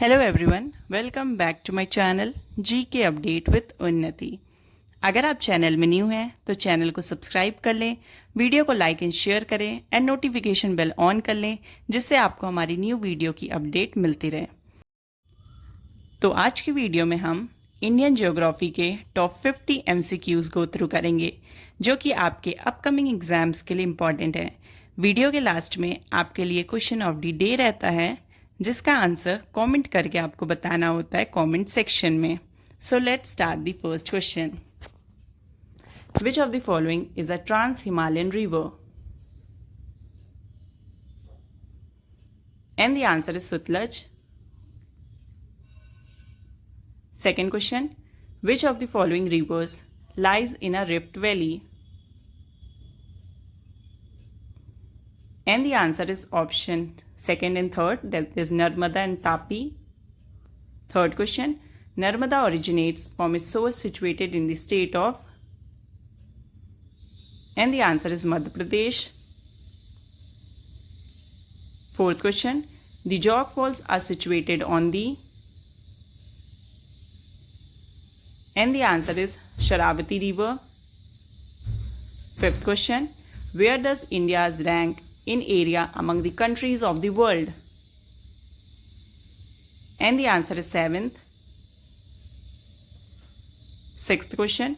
Hello everyone, welcome back to my channel GK update with Unnati. अगर आप channel में new हैं तो चैनल को सब्सक्राइब कर लें, वीडियो को लाइक एंड शेयर करें एंड नोटिफिकेशन बेल ऑन कर लें, जिससे आपको हमारी न्यू वीडियो की अपडेट मिलती रहे। तो आज की वीडियो में हम इंडियन ज्योग्राफी के टॉप 50 MCQs गो थ्रू करेंगे, जो कि आपके अपकमिंग एग्जाम्स के लिए इम्पॉर्टेंट है। वीडियो के लास्ट में आपके लिए क्वेश्चन ऑफ द डे रहता है, जिसका आंसर कमेंट करके आपको बताना होता है कमेंट सेक्शन में। So let's start the first question. Which of the following is a trans Himalayan river? And the answer is Sutlej. Second question, which of the following rivers lies in a rift valley? And the answer is option second and third, that is Narmada and Tapi. Third question, Narmada originates from its source situated in the state of, and the answer is Madhya Pradesh. Fourth question, the Jog Falls are situated on the, and the answer is Sharavati River. Fifth question, where does India's rank in area among the countries of the world? And the answer is 7th. Sixth question,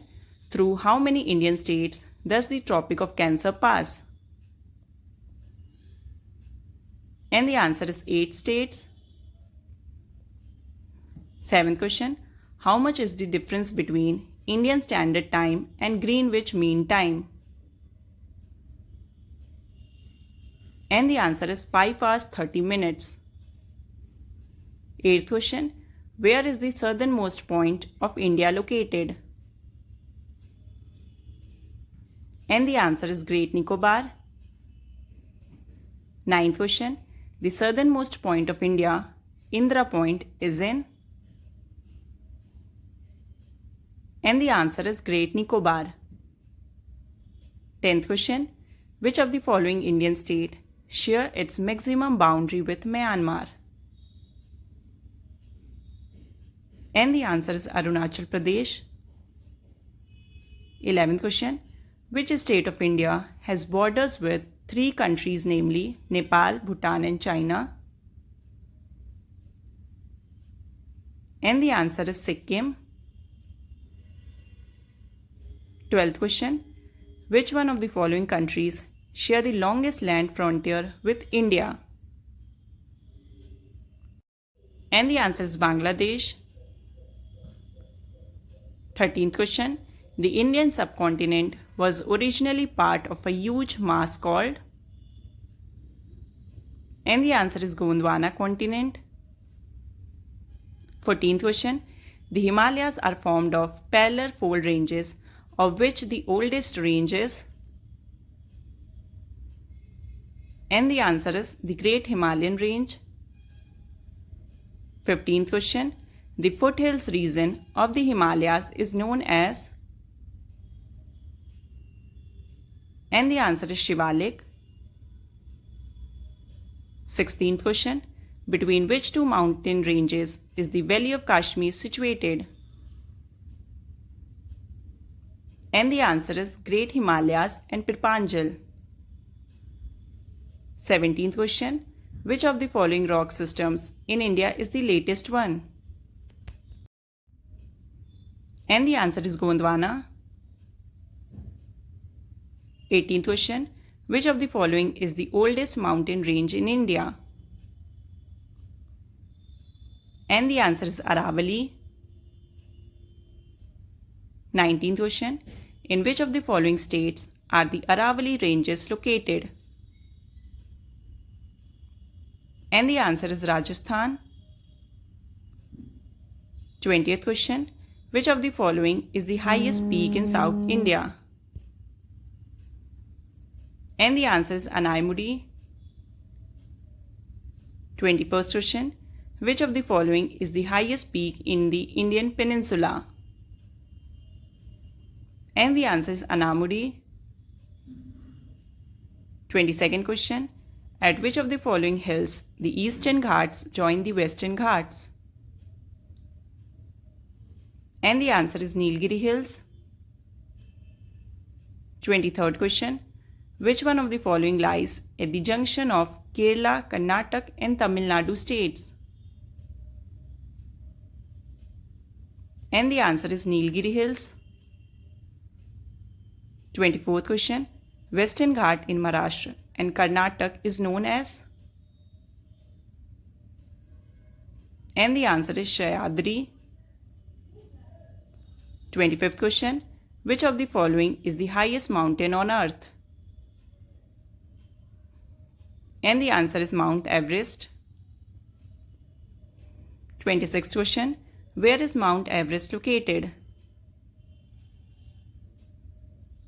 through how many Indian states does the Tropic of Cancer pass? And the answer is 8 states. Seventh question, how much is the difference between Indian Standard Time and Greenwich Mean Time? And the answer is 5 hours 30 minutes. Eighth question, where is the southernmost point of India located? And the answer is Great Nicobar. Ninth question, the southernmost point of India, Indra Point, is in? And the answer is Great Nicobar. 10th question, which of the following Indian state share its maximum boundary with Myanmar? And the answer is Arunachal Pradesh. 11th question, which state of India has borders with 3 countries, namely Nepal, Bhutan and China? And the answer is Sikkim. 12th question, which one of the following countries share the longest land frontier with India? And the answer is Bangladesh. 13th question, the Indian subcontinent was originally part of a huge mass called? And the answer is Gondwana continent. 14th question, the Himalayas are formed of parallel fold ranges, of which the oldest range is? And the answer is the Great Himalayan Range. 15th question, the foothills region of the Himalayas is known as? And the answer is Shivalik. 16th question, between which 2 mountain ranges is the Valley of Kashmir situated? And the answer is Great Himalayas and Pirpanjal. 17th question, which of the following rock systems in India is the latest one? And the answer is Gondwana. 18th question, which of the following is the oldest mountain range in India? And the answer is Aravalli. 19th question, in which of the following states are the Aravalli ranges located? And the answer is Rajasthan. 20th question, which of the following is the highest peak in South India? And the answer is Anaimudi. 21st question, which of the following is the highest peak in the Indian peninsula? And the answer is Anamudi. 22nd question, at which of the following hills the Eastern Ghats join the Western Ghats? And the answer is Nilgiri Hills. 23rd question. Which one of the following lies at the junction of Kerala, Karnataka and Tamil Nadu states? And the answer is Nilgiri Hills. 24th question. Western Ghat in Maharashtra and Karnataka is known as? And the answer is Sahyadri. 25th question. Which of the following is the highest mountain on earth? And the answer is Mount Everest. 26th question. Where is Mount Everest located?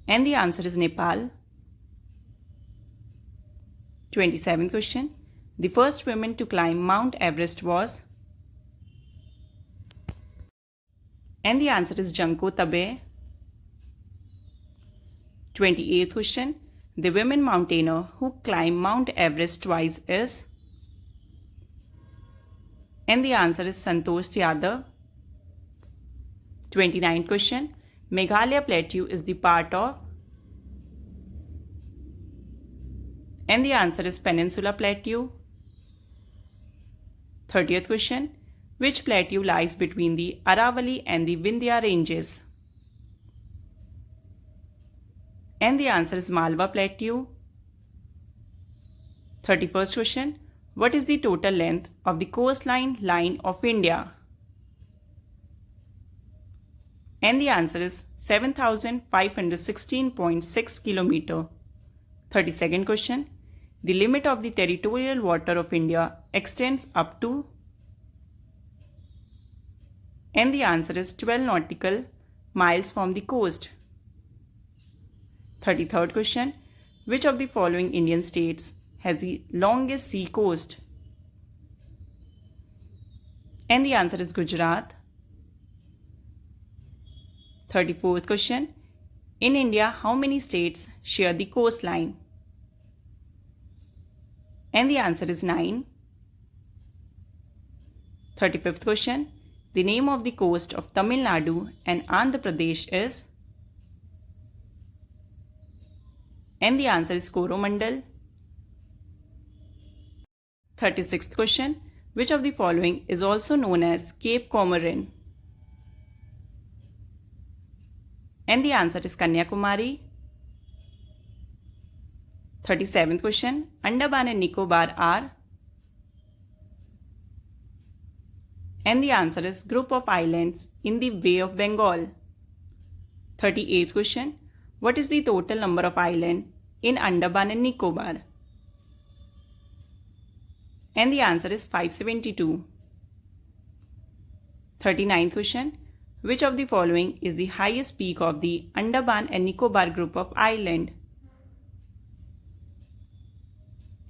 And the answer is Nepal. 27th question. The first woman to climb Mount Everest was? And the answer is Janko Tabe. 28th question. The women mountaineer who climbed Mount Everest twice is? And the answer is Santosh Yadav. 29th question. Meghalaya Plateau is the part of? And the answer is Peninsula Plateau. 30th question. Which plateau lies between the Aravalli and the Vindhya ranges? And the answer is Malwa Plateau. 31st question. What is the total length of the coastline line of India? And the answer is 7,516.6 km. 32nd question. The limit of the territorial water of India extends up to? And the answer is 12 nautical miles from the coast. 33rd question. Which of the following Indian states has the longest sea coast? And the answer is Gujarat. 34th question. In India, how many states share the coastline? And the answer is 9. 35th question. The name of the coast of Tamil Nadu and Andhra Pradesh is? And the answer is Coromandel. 36th question. Which of the following is also known as Cape Comorin? And the answer is Kanyakumari. 37th question. Andaman and Nicobar are? And the answer is group of islands in the Bay of Bengal. 38th question. What is the total number of islands in Andaman and Nicobar? And the answer is 572. 39th question. Which of the following is the highest peak of the Andaman and Nicobar group of islands?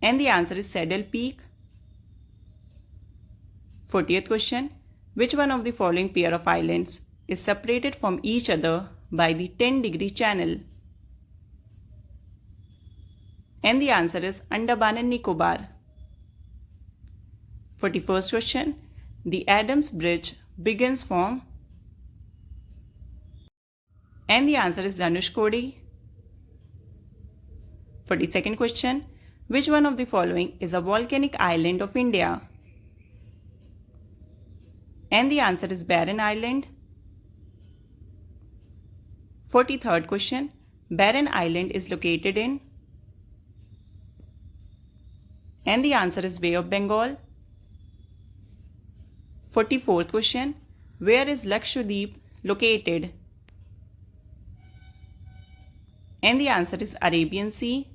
And the answer is Saddle Peak. 40th question. Which one of the following pair of islands is separated from each other by the 10-degree channel? And the answer is Andaman and Nicobar. 41st question. The Adams Bridge begins from? And the answer is Dhanushkodi. 42nd question. Which one of the following is a volcanic island of India? And the answer is Barren Island. 43rd question. Barren Island is located in? And the answer is Bay of Bengal. 44th question. Where is Lakshadweep located? And the answer is Arabian Sea.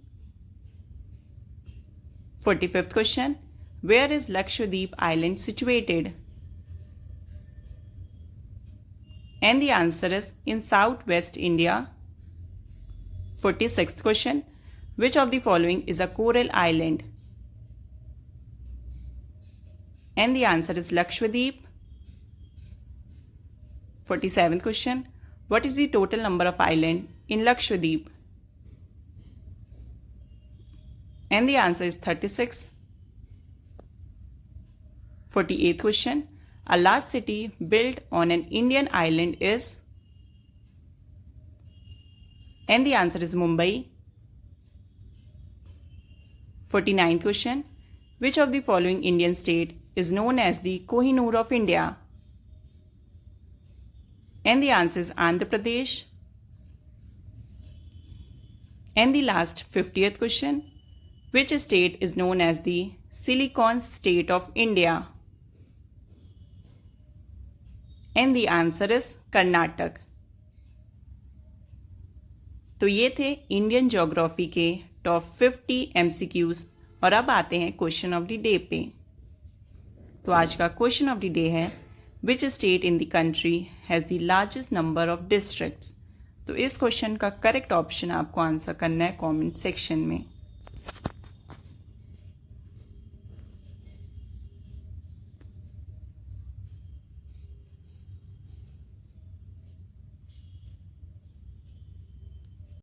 45th question. Where is Lakshadweep Island situated? And the answer is in southwest India. 46th question. Which of the following is a coral island? And the answer is Lakshadweep. 47th question. What is the total number of islands in Lakshadweep? And the answer is 36. 48th question. A large city built on an Indian island is, and the answer is Mumbai. 49th question. Which of the following Indian state is known as the Kohinoor of India? And the answer is Andhra Pradesh. And the last 50th question. Which state is known as the Silicon State of India? And the answer is Karnataka. तो ये थे Indian geography के top 50 MCQs और अब आते हैं question of the day पे। तो आज का क्वेश्चन ऑफ द डे है which state in the country has the largest number of districts. तो इस क्वेश्चन का करेक्ट ऑप्शन आपको आंसर करना है कमेंट सेक्शन में।